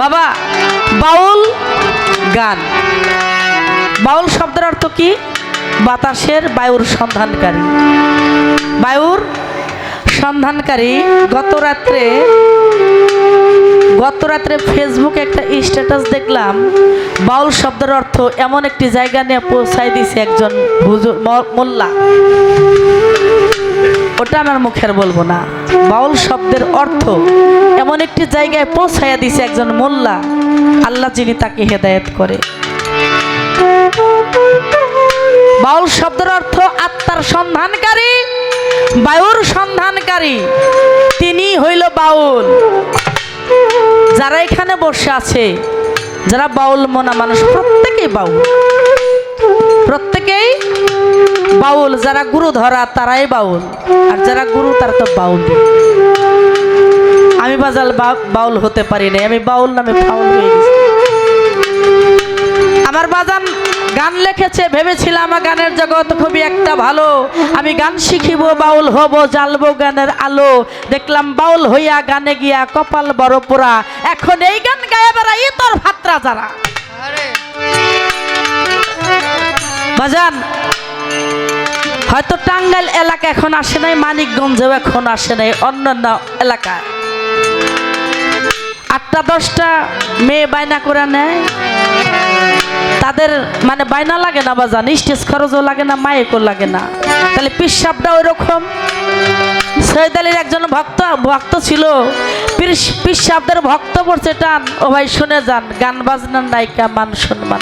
বাবা বাউল গান, বাউল শব্দের অর্থ কি? বাতাসের বায়ুর সন্ধানকারী। বায়ুর সন্ধানকারী। গত রাত্রে ফেসবুকে একটা স্ট্যাটাস দেখলাম, বাউল শব্দের অর্থ এমন একটি জায়গা নিয়ে পৌঁছাই দিছে একজন হুজুর মোল্লা। ওটা আমার মুখের বলবো না। বাউল শব্দের অর্থ এমন একটি জায়গায় পৌঁছাইয়া দিছে একজন মোল্লা, আল্লাহ যিনি তাকে হেদায়েত করে। বাউল শব্দের অর্থ আত্মার সন্ধানকারী, বায়ুর সন্ধানকারী, তিনি হইল বাউল। যারা এখানে বসে আছে, যারা বাউল মনা মানুষ, প্রত্যেকেই বাউল, প্রত্যেকেই বাউল। যারা গুরু ধরা তারাই বাউল, আর যারা গুরু তারা তো বাউল। আমি বাজাল বাউল হতে পারি না, আমি বাউল নামে ফাউল হয়ে গেছি। আমার বাজান গান লিখেছে, ভেবেছিলাম আমার গানের জগৎ খুবই একটা ভালো, আমি গান শিখিব, বাউল হব, জ্বালবো গানের আলো। দেখলাম বাউল হইয়া গানে গিয়া কপাল বড় পোড়া, এখন এই গান গায়ে বেড়াই তোর ভাত্রা যারা। বাজান হয়তো টাঙ্গাইল এলাকা এখন আসে নাই, মানিকগঞ্জেও এখন আসে নাই, অন্যান্য এলাকায় 8টা 10টা মেয়ে বায়না করে নেয়, তাদের মানে বায়না লাগে না বাজান, স্টেজ খরচও লাগে না, মাইকও লাগে না। তাহলে পিসাবটা ওই রকম। সৈয়দ আলীর একজন ভক্ত ছিল, পিসাবদের ভক্ত পড়ছে টান। ও ভাই শুনে যান, গান বাজনার নায়িকা মান সম্মান।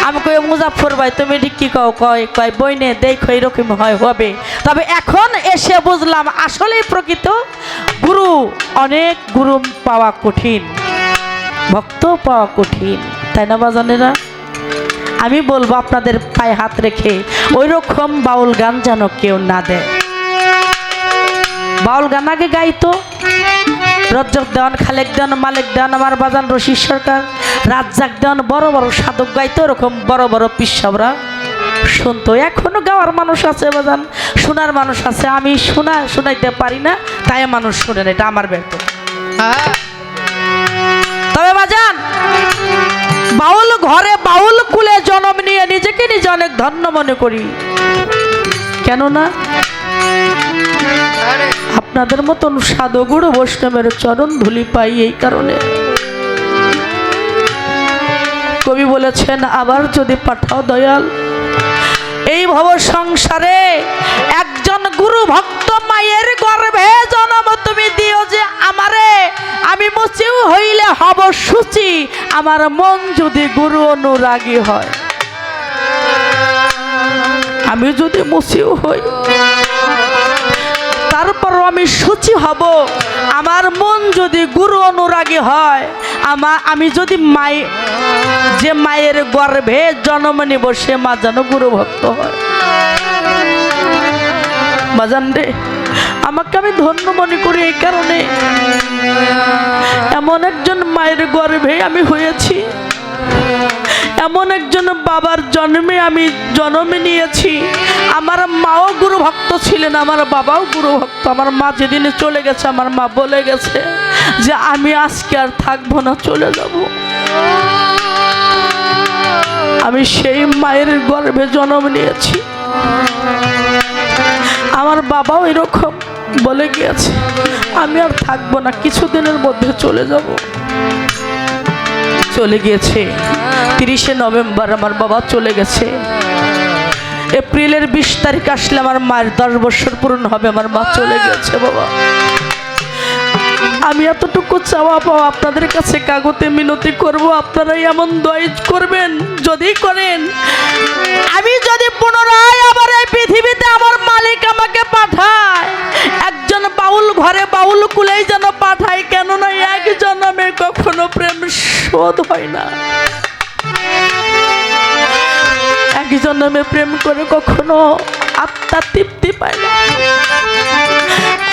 আমি কই মুজাফর ভাই তুমি ঠিক কি কও? কয় বইনে দেখো এরকম হয় হবে। তবে এখন এসে বুঝলাম আসলেই প্রকৃত গুরু, অনেক গুরু পাওয়া কঠিন, ভক্ত পাওয়া কঠিন, তাই না বাজানেরা? আমি বলবো আপনাদের পায়ে হাত রেখে ওই রকম বাউল গান যেন কেউ না দেয়। বাউল গান আগে গাইতো রজ্জক দেওয়ান, খালেক দেওয়ান, মালিক দেওয়ান, আমার বাজান রশিদ সরকার, রাজ্জাক দেওয়ান, বড় বড় সাধক গাইতো, এরকম বড় বড় পিসাবরা শুনতো। এখনো গাওয়ার মানুষ আছে বাজান, শোনার মানুষ আছে। আমি শোনাইতে পারি না, তাই মানুষ শুনে না, এটা আমার ব্যর্থ। তবে বাজান বাউল ঘরে বাউল কুলে জন্ম নিয়ে নিজেকে নিজে অনেক ধন্য মনে করি। কেননা আপনাদের মতন সাধু গুরু বৈষ্ণবের চরণ ধুলি পাই, এই কারণে। কবি বলেছেন, আবার যদি পাঠাও দয়াল এই ভব সংসারে একজন গুরু ভক্ত মায়ের গর্ভে জন্ম তুমি দিও, যে আমারে আমি মুচিও হইলে হব সূচি, আমার মন যদি গুরু অনুরাগী হয়। আমি যদি মুচিও হই তারপরও আমি সূচি হব, আমার মন যদি গুরু অনুরাগী হয়। আমি যদি যে মায়ের গর্ভে জন্ম নিব সে মা যেন গুরু ভক্ত হয়। বাজান রে, আমাকে আমি ধন্য মনে করি এই কারণে, এমন একজন মায়ের গর্ভে আমি হয়েছি, এমন একজন বাবার জন্মে আমি জন্ম নিয়েছি। আমার মাও গুরু ভক্ত ছিলেন, আমার বাবাও গুরু ভক্ত। আমার মা যেদিন চলে গেছে, আমার মা বলে গেছে যে আমি আজকে আর থাকবো না, চলে যাব। আমি সেই মায়ের গর্ভে জন্ম নিয়েছি। আমার বাবাও এরকম বলে গিয়েছে, আমি আর থাকবো না, কিছুদিনের মধ্যে চলে যাব। চলে গিয়েছে 30শে নভেম্বর আমার বাবা চলে গেছে। এপ্রিলের 20 তারিখ আসলে আমার মায়ের 10 বছর পূর্ণ হবে, আমার মা চলে গেছে। বাবা আমি এতটুকু চাওয়া পাওয়া আপনাদের কাছে কাগজে মিনতি করব, আপনারাই এমন দয়া করবেন। যদি করেন, আমি যদি পুনরায় আবার এই পৃথিবীতে আমার মালিক আমাকে পাঠায়, একজন বাউল ঘরে বাউল কুলেই যেন পাঠায়। কেননা এক জন্মে কখনো প্রেম শোধ হয় না, এক জন্মে প্রেম করে কখনো আত্মা তৃপ্তি পায় না,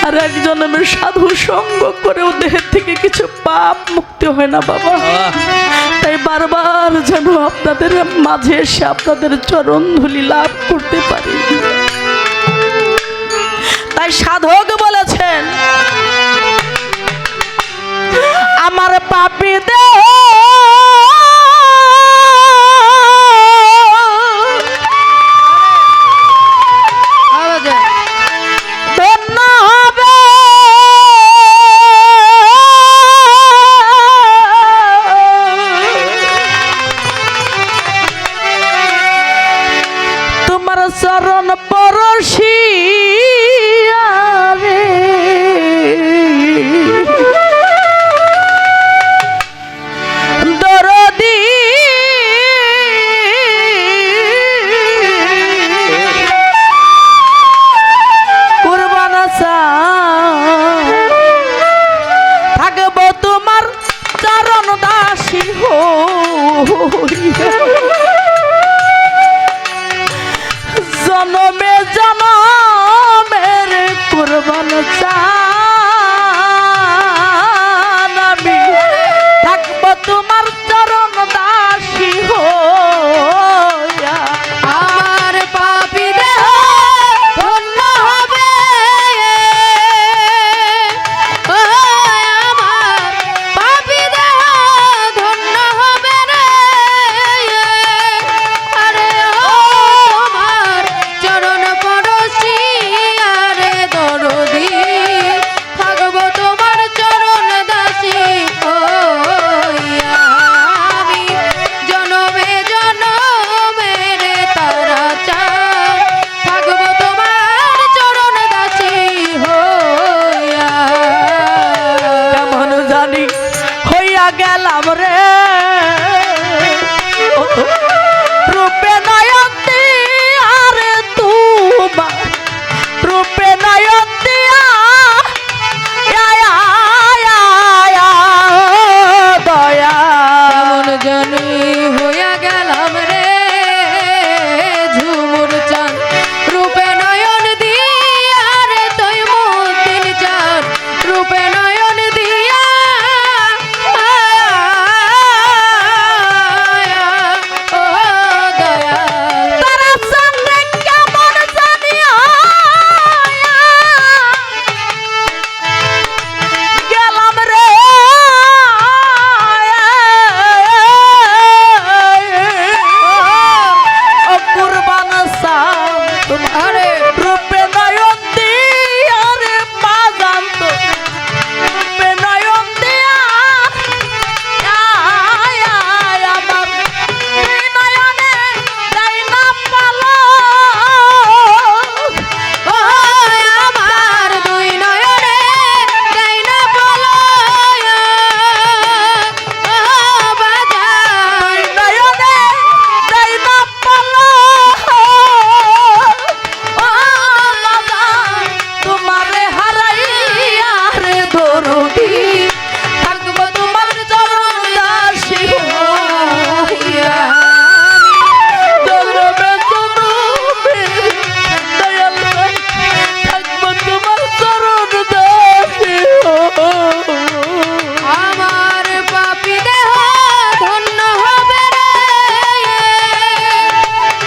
আর এক জন্মের সাধু সঙ্গ করেও দেহের থেকে কিছু পাপ মুক্তি হয় না বাবা। তাই বারবার যেন আপনাদের মাঝে এসে আপনাদের চরণ ধুলি লাভ করতে পারি। তাই সাধক বলেছেন, আমার পাপী দেহ গেলাম রে রূপে নয়ন দিয়া রে তোমার রূপে নয়ন দিয়া দয়া কেমন জানি হইয়া গেলাম রে ঝুমুর চাঁদ রূপে নয়ন দিয়া রে তুই মতিন চাঁদ রূপে নয়ন দিয়া ও দয়া তারা সঙ্গে কেমন জানিয়া গেলাম রে কুরবান সাম তোমার রূপে নয়ন দিয়া রে বাজান তো রূপে নয়ন দিয়া আমার দুই নয়নে যাই না পালো ও আমার দুই নয়নে যাই না বলো ও বাজার নয়নে যাই না পালো ও বাজান তোমারে হারাইয়া রে দরদি থাকবো তোমার চরণ দাসী হইয়া দরবে জনমে দয়াল থাকবো তোমার চরণ দাসী আমার পাপী দেহ ধন্য হবে রে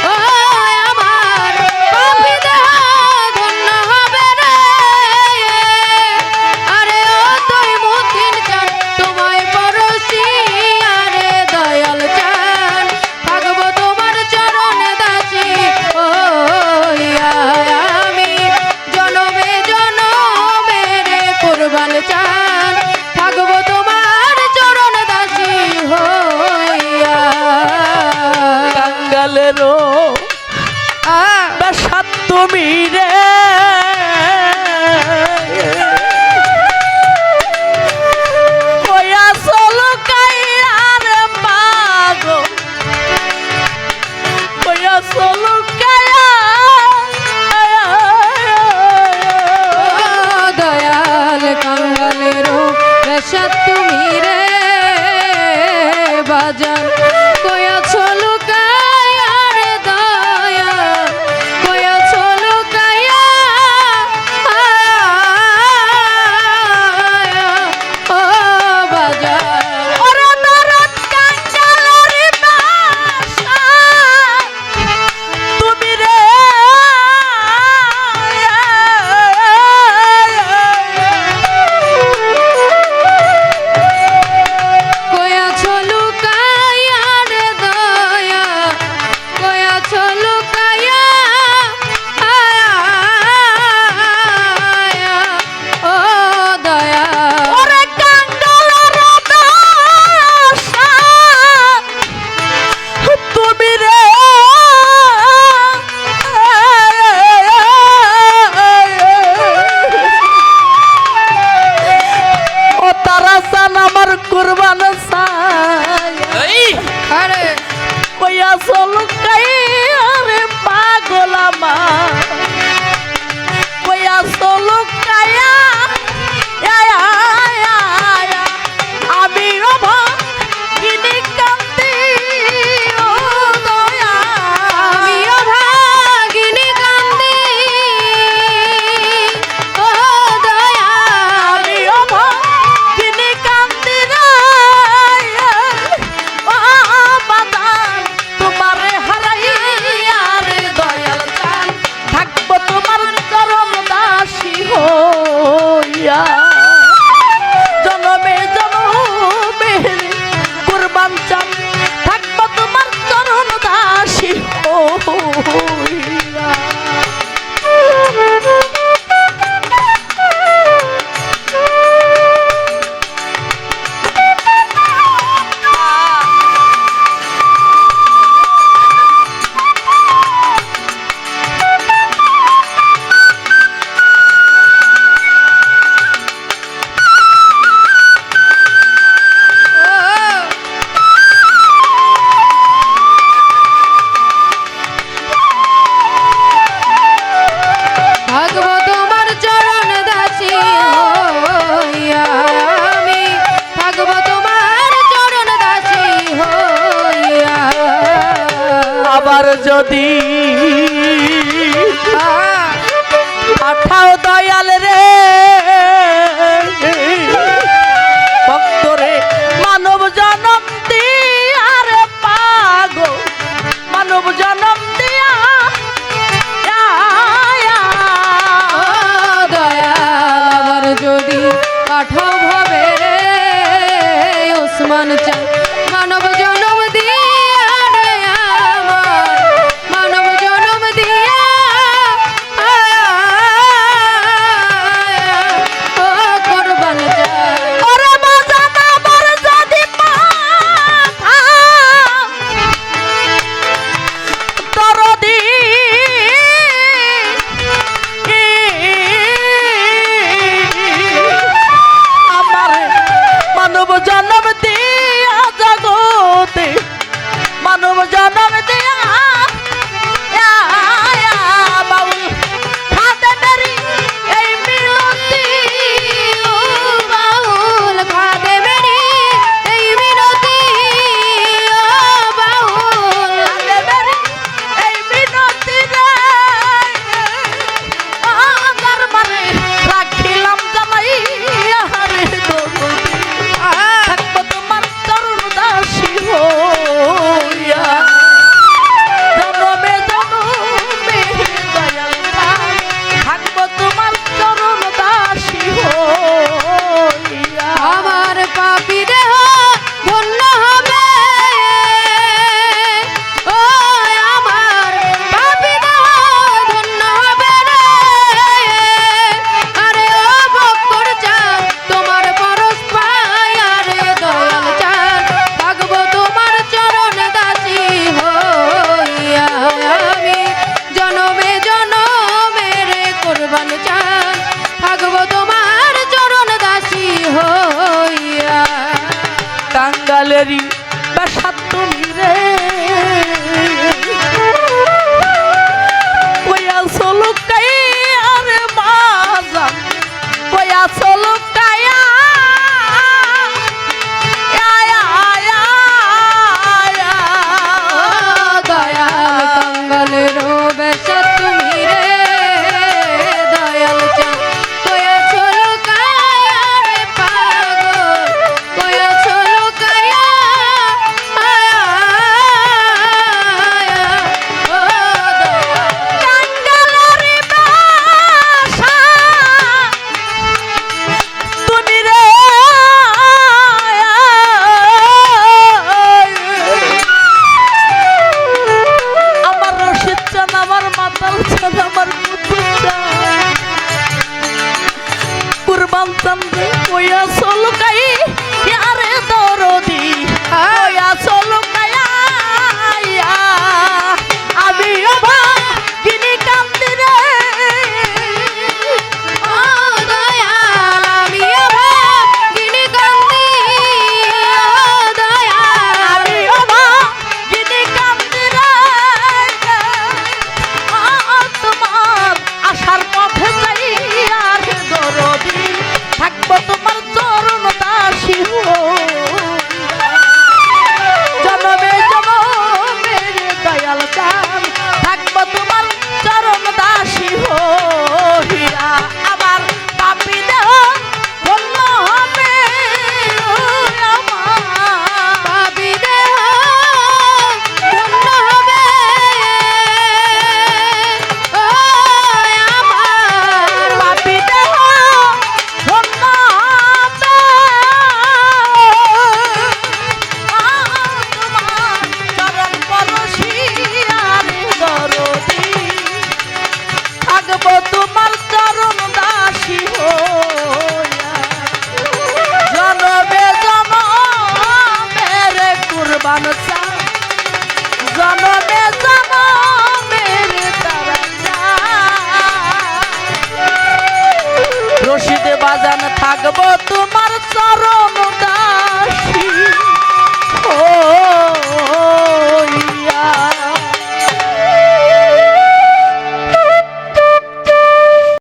ও আমার পাপী দেহ ধন্য হবে রে আরে ও তুই মতিন চান তোমায় পরশি আরে দয়াল চান থাকবো তোমার চরণে দাসী ও আমি জনমে জনমে রে কুরবান চান থাকবো তোমার চরণ দাসী হইয়া কাঙ্গালেরও বাসাত তুমি রে কইয়া চলো কাইয়া রে পাগল কইয়া চলো কাইয়া ও দয়াল কাঙ্গালেরও বেশা তুমি রে বাজান কয়া চলো কায়া রে দয়া কয়া চলো কায়া ও বাজান ওরে দরদ কাঙ্গালের বাসা তুমি রে কয়া চলো কায়া যদি পাঠাও দয়াল রে ভক্তরে মানব জনম দিয়া রে পাগো মানব জনম দিয়া দয়াল যদি পাঠাও ভাবে রে ওসমান চান মানব জনম দিয়া রে আমার মানব জনম দিয়া ও কুরবান চান ওরে বাজানা বর যদি পাঠাও দরদি আমার মানব জন্ম দিয়া জগতে মানব জন্ম দিয়া বাউল খাদে মেরি এই মিলতি বাউল খাদে মেরি এই মিনতি ও বাউল খাদে মেরি এই মিনতি রে আমার মানে রাখিলাম জামাই আরে দরদি থাকবো তোমার চরণ দাসী হইয়া জনমে জনমে দয়াল পাই থাকবো তোমার চরণ দাসী হইয়া আমার পাপী দেহ ধন্য হবে ও আমার পাপী দেহ ধন্য হবে রে আরে ও ভক্তর চান তোমার পরশ পাই আরে দয়াল চান থাকবো তোমার চরণ দাসী হইয়া আমি জনমে জনমে রে কুরবান চান থাকবো তোমার চরণ দাসী হইয়া কাঙ্গালেরই বাসা তুমি রে কইয়া চলুকাই আরে বাজা কইয়া চলুকায়া দয়াল কাঙ্গালের বেশা তুমি রে দয়াল চান কয়া চলো কায়া রে পাগল কয়া চলো কায়া ও কাঙ্গালেরই বাসা তুমি রে আমার রশিদ চান আমার মাতাল চান আমার পুতুল চান কুরবান চান রে কইয়া চলুকাই আরে দরদি কইয়া চলুকায়া আমি অভাগিনী কান্দি রে ও দয়াল আমি অভাগিনী কান্দি ও দয়াল আমি অভাগিনী কান্দি রে তোমার আশার পথে যাই আর দরদি থাকবো তোমার চরণ দাসী জনমে জনমে দয়াল চান থাকবো তোমার চরণ দাসী হইয়া আমার পাপী দেহ ধন্য হবে আমার পাপী দেহ ধন্য হবে ও আমার পাপী দেহ ধন্য হবে তোমার চরণ পরশিয়ারে দরদি থাকবো তোমার চরণ দাসী হইয়া জনমে জনমে রে কুরবান চান জনমে জনমে রে তারা রশিদে বাজান থাকবো তোমার চরণ দাসী ও